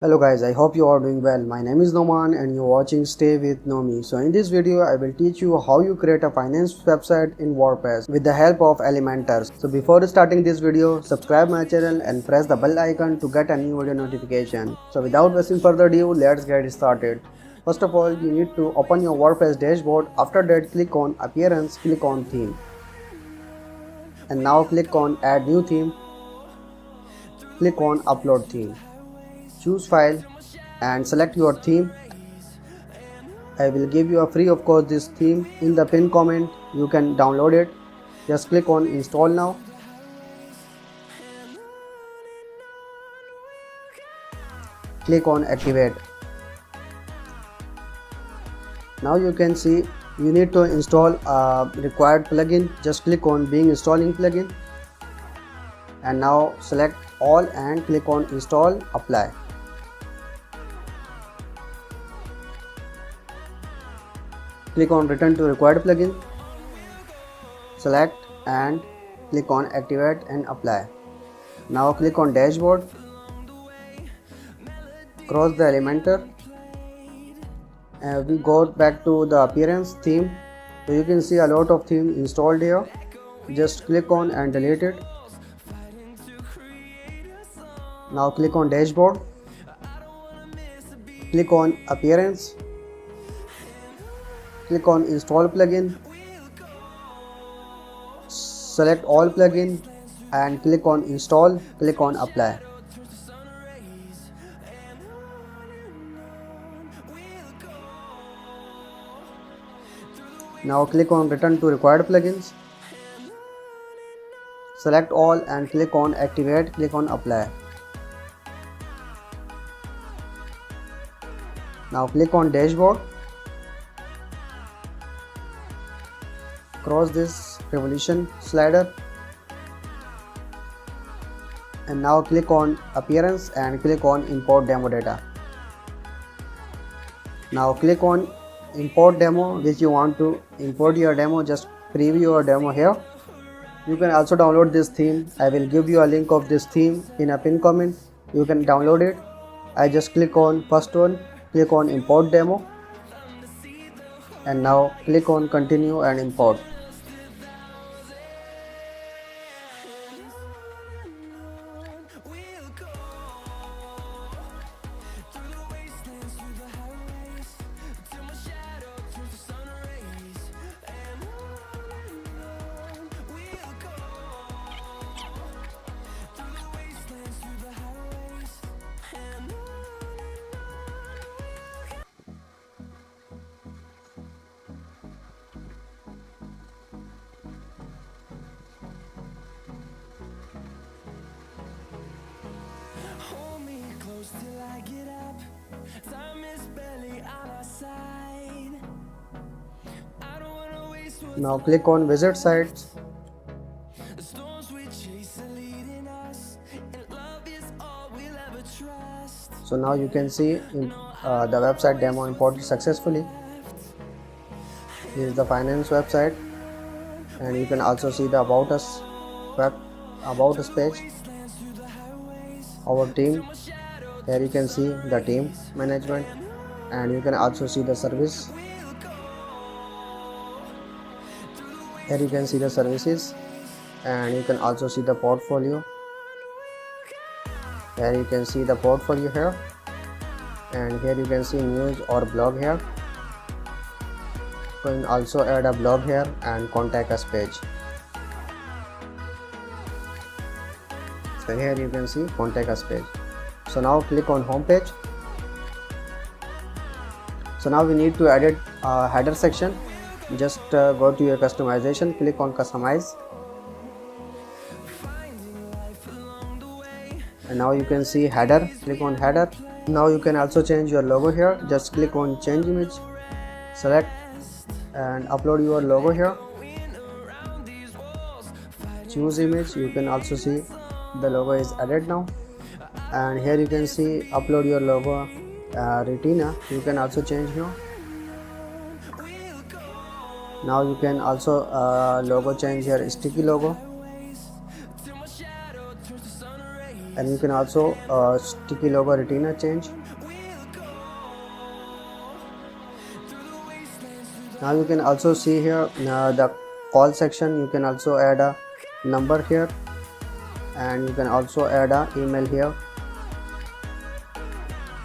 Hello guys, I hope you are doing well. My name is Noman and you're watching Stay with Nomi. So in this video, I will teach you how you create a finance website in WordPress with the help of Elementors. So before starting this video, subscribe my channel and press the bell icon to get a new video notification. So without wasting further ado, let's get started. First of all, you need to open your WordPress dashboard. After that, click on Appearance, click on Theme. And now click on Add New Theme. Click on Upload Theme. Choose File and select your theme. I will give you a free of course this theme in the pin comment. You can download it. Just click on Install now. Click on Activate. Now you can see you need to install a required plugin. Just click on Being Installing Plugin. And now select all and click on Install, Apply. Click on Return to Required Plugin. Select and click on Activate and Apply. Now click on Dashboard. Cross the Elementor. We go back to the Appearance theme. So you can see a lot of theme installed here. Just click on and delete it. Now click on Dashboard. Click on Appearance. Click on Install Plugin. Select all plugin and click on Install. Click on Apply. Now click on Return to Required Plugins. Select all and click on Activate. Click on Apply. Now click on Dashboard. Cross this revolution slider and now click on Appearance and click on Import Demo Data. Now click on Import Demo, which you want to import your demo. Just preview your demo here. You can also download this theme. I will give you a link of this theme in a pin comment. You can download it. I just click on first one, click on Import Demo and now click on Continue and Import. Till I get up, time is barely on our side. I don't wanna waste what's now click on Visit Sites. The storms we chase are leading us, and love is all we'll ever trust. So now you can see the website demo imported successfully. This is the finance website, and you can also see the About Us page. Our team. Here you can see the team management and you can also see the service. Here you can see the services and you can also see the portfolio. Here you can see the portfolio here, and here you can see news or blog here. You can also add a blog here and contact us page. So here you can see contact us page. So now click on home page. So now we need to edit header section. Just go to your customization, click on customize, and now you can see header. Click on header. Now you can also change your logo here. Just click on change image, select and upload your logo here. Choose image. You can also see the logo is added now. And here you can see upload your logo retina. You can also change here. Now you can also logo change here, sticky logo. and you can also sticky logo retina change. Now you can also see here the call section. You can also add a number here, and you can also add a email here,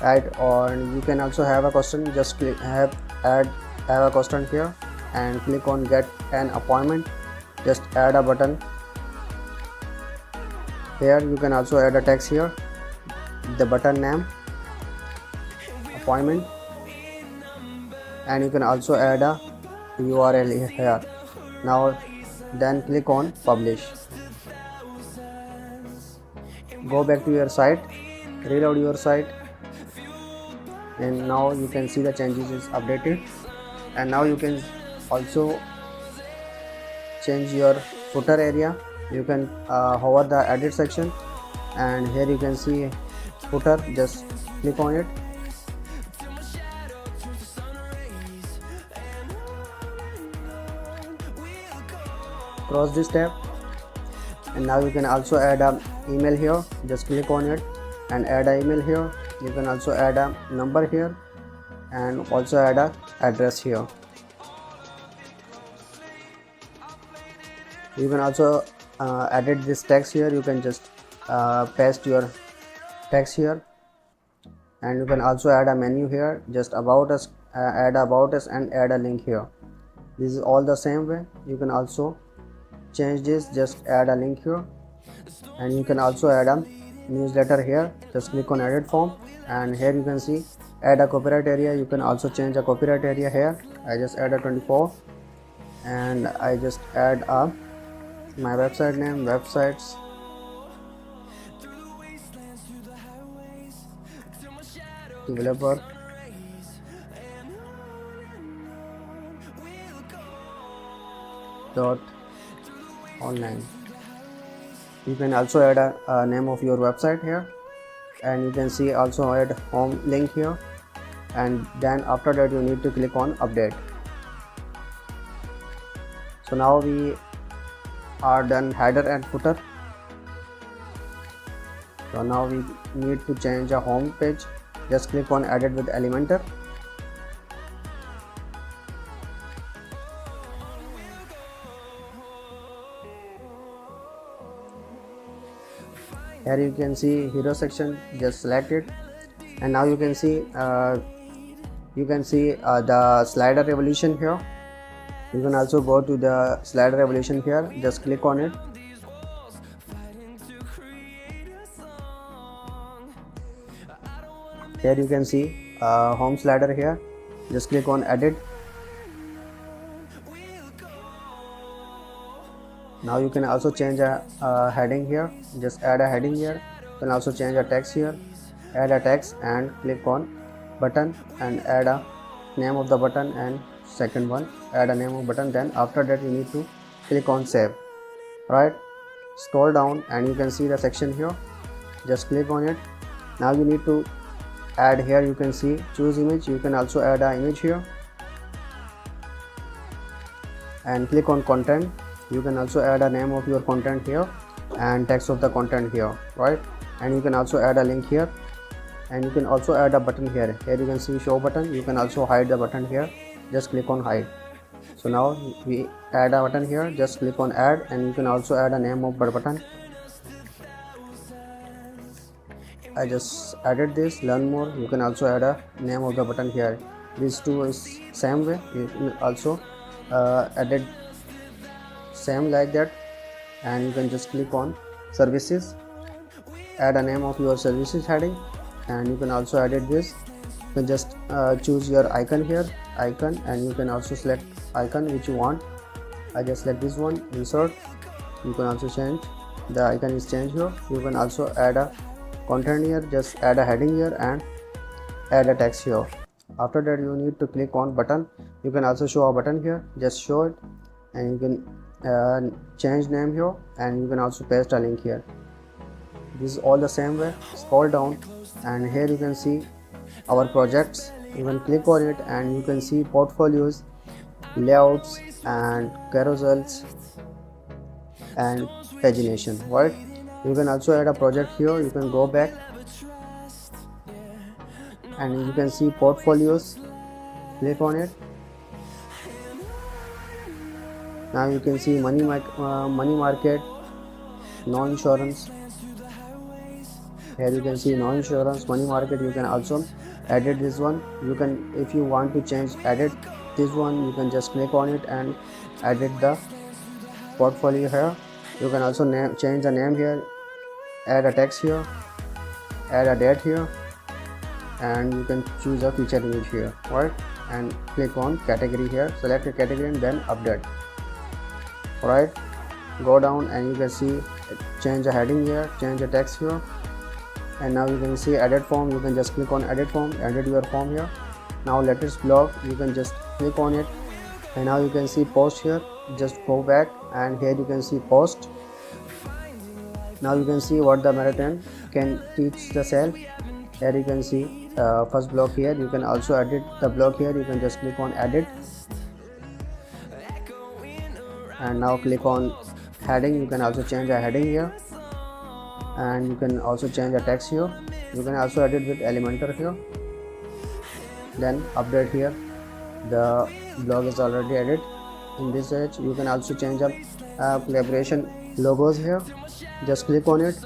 right? Or you can also have a question. Just click have a question here and click on get an appointment. Just add a button here. You can also add a text here, the button name, appointment, and you can also add a URL here. Now then click on publish. Go back to your site, reload your site, and now you can see the changes is updated. And now you can also change your footer area. You can hover the edit section, and here you can see footer. Just click on it. Cross this tab, and now you can also add a email here. Just click on it and add a email here. You can also add a number here and also add a address here. You can also edit this text here. You can just paste your text here, and you can also add a menu here. Just about us, add about us and add a link here. This is all the same way. You can also change this. Just add a link here, and you can also add a newsletter here. Just click on edit form, and here you can see add a copyright area. You can also change a copyright area here. I just add a 24, and I just add a my website name, websites, developer, dot online. You can also add a name of your website here, and you can see also add home link here, and then after that you need to click on update. So now we are done header and footer. So now we need to change a home page. Just click on edit with Elementor. Here you can see hero section. Just select it, and now you can see the slider revolution here. You can also go to the slider revolution here. Just click on it. Here you can see home slider here. Just click on edit. Now you can also change a heading here. Just add a heading here. You can also change a text here. Add a text and click on button and add a name of the button, and second one add a name of button. Then after that you need to click on save, right? Scroll down and you can see the section here. Just click on it. Now you need to add here. You can see choose image. You can also add an image here and click on content. You can also add a name of your content here and text of the content here, right? And you can also add a link here, and you can also add a button here. Here you can see show button. You can also hide the button here. Just click on hide. So now we add a button here. Just click on add, and you can also add a name of the button. I just added this. Learn more. You can also add a name of the button here. These two is same way. You can also edit same like that, and you can just click on services, add a name of your services heading, and you can also edit this. You can just choose your icon here, icon, and you can also select icon which you want. I just select this one, insert. You can also change the icon is changed here. You can also add a content here. Just add a heading here and add a text here. After that you need to click on button. You can also show a button here. Just show it, and you can change name here, and you can also paste a link here. This is all the same way. Scroll down, and here you can see our projects. You can click on it, and you can see portfolios, layouts, and carousels and pagination, right? You can also add a project here. You can go back and you can see portfolios. Click on it. Now you can see money market, no insurance. Here you can see no insurance, money market. You can also edit this one. You can, if you want to change, edit this one, you can just click on it and edit the portfolio here. You can also change the name here, add a text here, add a date here, and you can choose a feature image here, right? And click on category here, select a category and then update. Right, go down and you can see change the heading here, change the text here, and now you can see edit form. You can just click on edit form, edit your form here. Now latest blog, you can just click on it, and now you can see post here. Just go back and here you can see post. Now you can see what the marathon can teach the self. Here you can see first blog here. You can also edit the blog here. You can just click on edit, and now click on heading. You can also change a heading here, and you can also change the text here. You can also edit with Elementor here, then update here. The blog is already edited in this page. You can also change up collaboration logos here. Just click on it,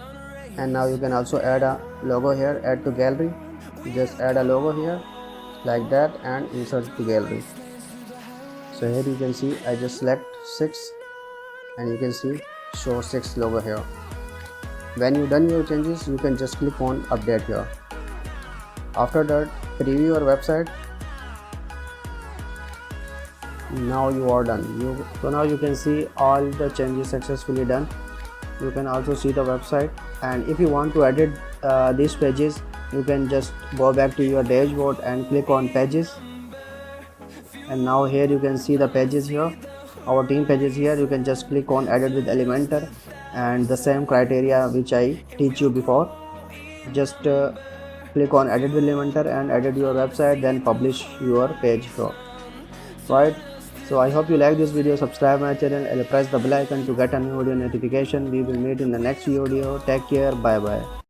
and now you can also add a logo here, add to gallery. Just add a logo here like that and insert to gallery. So here you can see I just select 6 and you can see show 6 logo here. When you done your changes, you can just click on update here. After that, preview your website. Now you are done. So now you can see all the changes successfully done. You can also see the website, and if you want to edit these pages, you can just go back to your dashboard and click on pages, and now here you can see the pages here, our team pages here. You can just click on edit with Elementor, and the same criteria which I teach you before. Just click on edit with Elementor and edit your website, then publish your page here, right? So I hope you like this video. Subscribe my channel and press the bell icon to get a new video notification. We will meet in the next video. Take care. Bye bye.